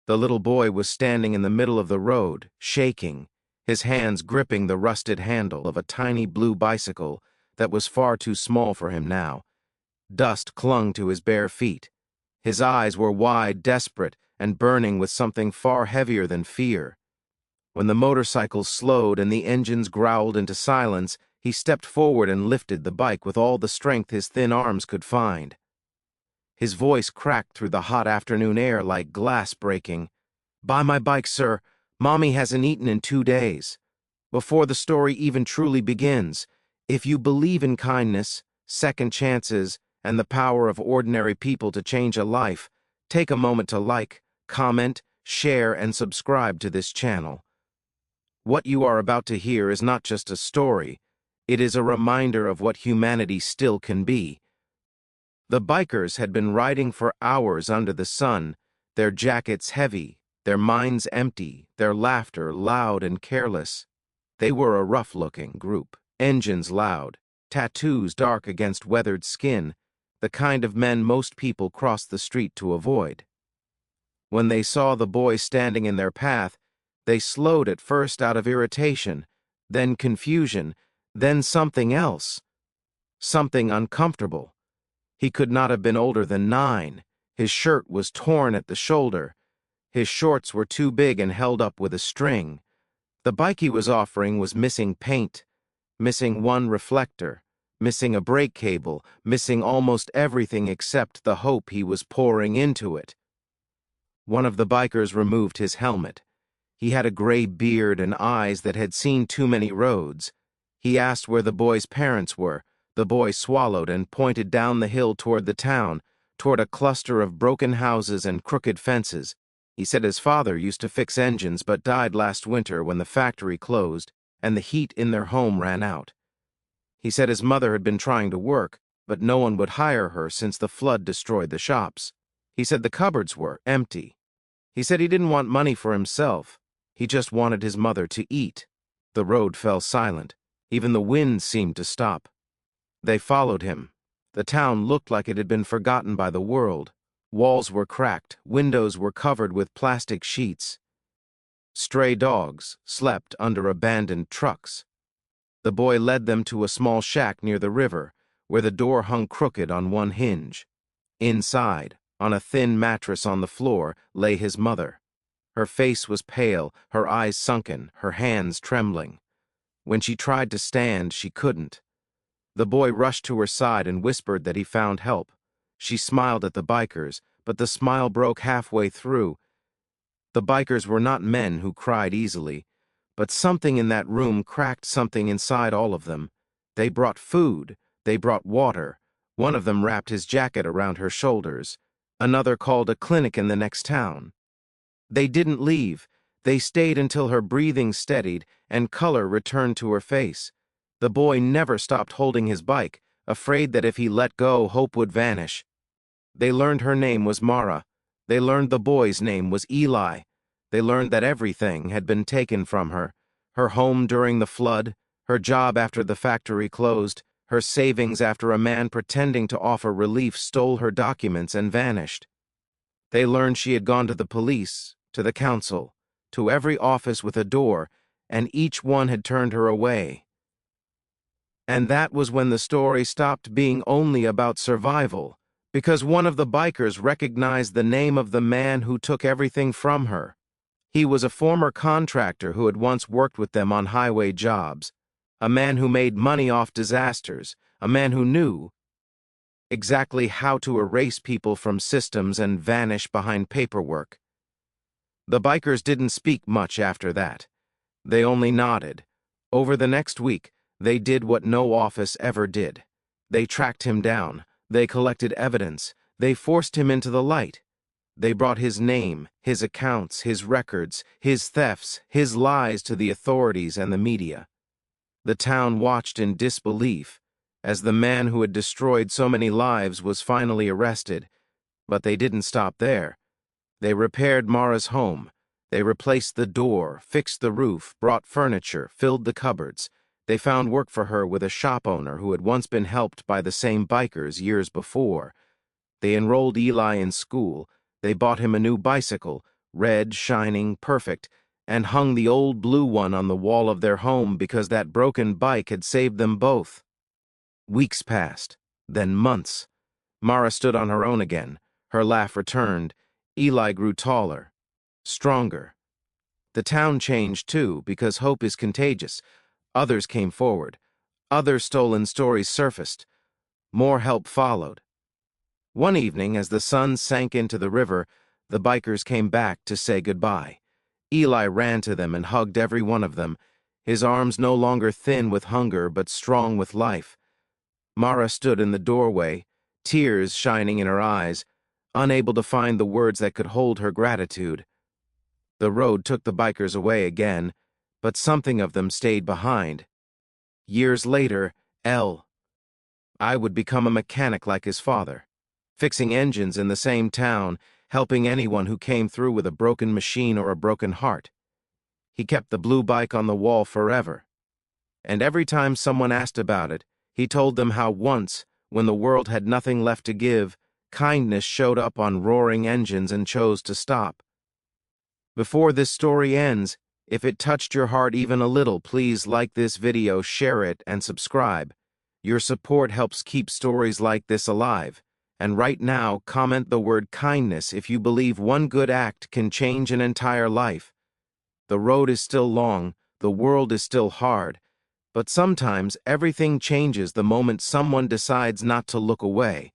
The little boy was standing in the middle of the road, shaking, his hands gripping the rusted handle of a tiny blue bicycle that was far too small for him now. Dust clung to his bare feet. His eyes were wide, desperate, and burning with something far heavier than fear. When the motorcycle slowed and the engines growled into silence, he stepped forward and lifted the bike with all the strength his thin arms could find. His voice cracked through the hot afternoon air like glass breaking. "Buy my bike, sir. Mommy hasn't eaten in 2 days." Before the story even truly begins, if you believe in kindness, second chances, and the power of ordinary people to change a life, take a moment to like, comment, share, and subscribe to this channel. What you are about to hear is not just a story, it is a reminder of what humanity still can be. The bikers had been riding for hours under the sun, their jackets heavy, their minds empty, their laughter loud and careless. They were a rough-looking group, engines loud, tattoos dark against weathered skin, the kind of men most people cross the street to avoid. When they saw the boy standing in their path, they slowed at first out of irritation, then confusion, then something else. Something uncomfortable. He could not have been older than 9. His shirt was torn at the shoulder. His shorts were too big and held up with a string. The bike he was offering was missing paint, missing one reflector, missing a brake cable, missing almost everything except the hope he was pouring into it. One of the bikers removed his helmet. He had a gray beard and eyes that had seen too many roads. He asked where the boy's parents were. The boy swallowed and pointed down the hill toward the town, toward a cluster of broken houses and crooked fences. He said his father used to fix engines but died last winter when the factory closed and the heat in their home ran out. He said his mother had been trying to work, but no one would hire her since the flood destroyed the shops. He said the cupboards were empty. He said he didn't want money for himself. He just wanted his mother to eat. The road fell silent. Even the wind seemed to stop. They followed him. The town looked like it had been forgotten by the world. Walls were cracked, windows were covered with plastic sheets. Stray dogs slept under abandoned trucks. The boy led them to a small shack near the river, where the door hung crooked on one hinge. Inside, on a thin mattress on the floor, lay his mother. Her face was pale, her eyes sunken, her hands trembling. When she tried to stand, she couldn't. The boy rushed to her side and whispered that he found help. She smiled at the bikers, but the smile broke halfway through. The bikers were not men who cried easily, but something in that room cracked something inside all of them. They brought food, they brought water. One of them wrapped his jacket around her shoulders. Another called a clinic in the next town. They didn't leave. They stayed until her breathing steadied and color returned to her face. The boy never stopped holding his bike, afraid that if he let go, hope would vanish. They learned her name was Mara. They learned the boy's name was Eli. They learned that everything had been taken from her. Her home during the flood, her job after the factory closed, her savings after a man pretending to offer relief stole her documents and vanished. They learned she had gone to the police, to the council, to every office with a door, and each one had turned her away. And that was when the story stopped being only about survival, because one of the bikers recognized the name of the man who took everything from her. He was a former contractor who had once worked with them on highway jobs, a man who made money off disasters, a man who knew exactly how to erase people from systems and vanish behind paperwork. The bikers didn't speak much after that. They only nodded. Over the next week, they did what no office ever did. They tracked him down. They collected evidence. They forced him into the light. They brought his name, his accounts, his records, his thefts, his lies to the authorities and the media. The town watched in disbelief as the man who had destroyed so many lives was finally arrested. But they didn't stop there. They repaired Mara's home. They replaced the door, fixed the roof, brought furniture, filled the cupboards. They found work for her with a shop owner who had once been helped by the same bikers years before. They enrolled Eli in school. They bought him a new bicycle, red, shining, perfect, and hung the old blue one on the wall of their home because that broken bike had saved them both. Weeks passed, then months. Mara stood on her own again. Her laugh returned. Eli grew taller, stronger. The town changed too, because hope is contagious. Others came forward. Other stolen stories surfaced. More help followed. One evening, as the sun sank into the river, the bikers came back to say goodbye. Eli ran to them and hugged every one of them, his arms no longer thin with hunger but strong with life. Mara stood in the doorway, tears shining in her eyes, unable to find the words that could hold her gratitude. The road took the bikers away again, but something of them stayed behind. Years later, I would become a mechanic like his father, fixing engines in the same town, helping anyone who came through with a broken machine or a broken heart. He kept the blue bike on the wall forever. And every time someone asked about it, he told them how once, when the world had nothing left to give, kindness showed up on roaring engines and chose to stop. Before this story ends, if it touched your heart even a little, please like this video, share it, and subscribe. Your support helps keep stories like this alive. And right now, comment the word kindness if you believe one good act can change an entire life. The road is still long, the world is still hard, but sometimes everything changes the moment someone decides not to look away.